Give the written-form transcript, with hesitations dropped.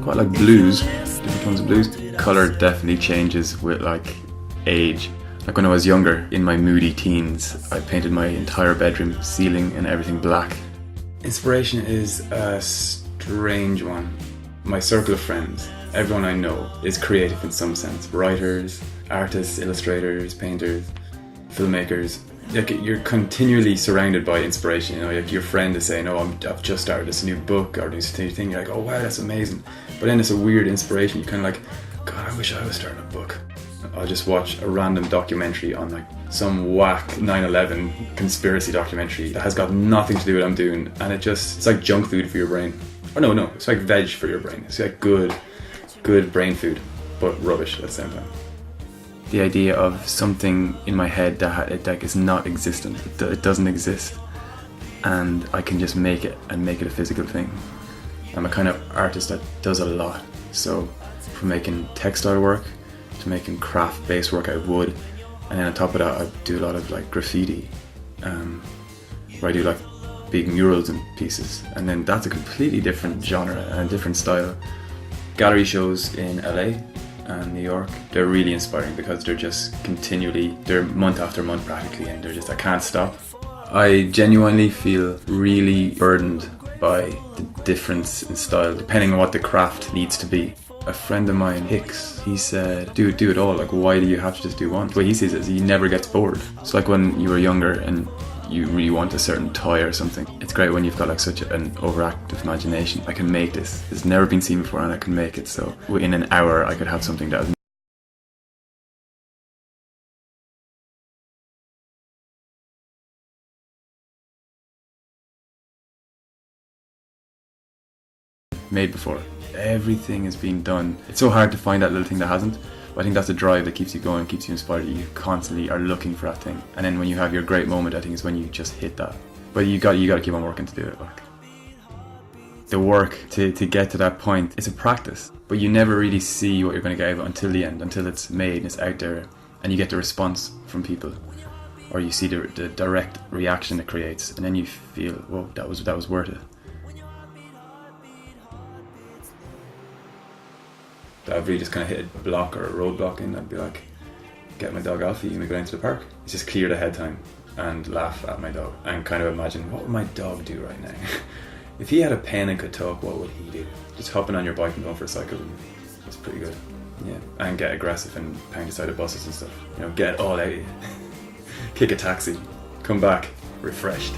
quite like blues, different tones of blues. Colour definitely changes with like age. Like when I was younger, in my moody teens, I painted my entire bedroom, ceiling and everything black. Inspiration is a strange one. My circle of friends, everyone I know is creative in some sense. Writers, artists, illustrators, painters, filmmakers. Like you're continually surrounded by inspiration. You know, like your friend is saying, "Oh, I've just started this new book or this new thing." You're like, "Oh wow, that's amazing!" But then it's a weird inspiration. You're kind of like, "God, I wish I was starting a book." I'll just watch a random documentary on like some whack 9/11 conspiracy documentary that has got nothing to do with what I'm doing, and it's like junk food for your brain. Or no, it's like veg for your brain. It's like good brain food, but rubbish at the same time. The idea of something in my head that is not existent, it doesn't exist, and I can just make it and make it a physical thing. I'm a kind of artist that does a lot. So from making textile work to making craft-based work out of wood, and then on top of that I do a lot of like graffiti, where I do like big murals and pieces, and then that's a completely different genre and a different style. Gallery shows in LA and New York, they're really inspiring because they're just continually, they're month after month practically, and I can't stop. I genuinely feel really burdened by the difference in style depending on what the craft needs to be. A friend of mine, Hicks, he said, do it all, like why do you have to just do one? The way he sees it is he never gets bored. It's like when you were younger and you really want a certain toy or something. It's great when you've got like such an overactive imagination. I can make this. It's never been seen before and I can make it. So in an hour I could have something that was made before. Everything is being done. It's so hard to find that little thing that hasn't. But I think that's the drive that keeps you going, keeps you inspired. You constantly are looking for that thing. And then when you have your great moment, I think is when you just hit that. But you got to keep on working to do it. Like the work to get to that point, it's a practice. But you never really see what you're going to get out of it until the end, until it's made and it's out there, and you get the response from people, or you see the direct reaction it creates, and then you feel, whoa, that was worth it. I've really just kind of hit a block or a roadblock, and I'd be like, get my dog Alfie and we go down to the park. It's just clear the head time and laugh at my dog and kind of imagine, what would my dog do right now? If he had a pen and could talk, what would he do? Just hopping on your bike and going for a cycle, it's pretty good. Yeah, and get aggressive and pound aside of buses and stuff. You know, get it all out of you. Kick a taxi, come back refreshed.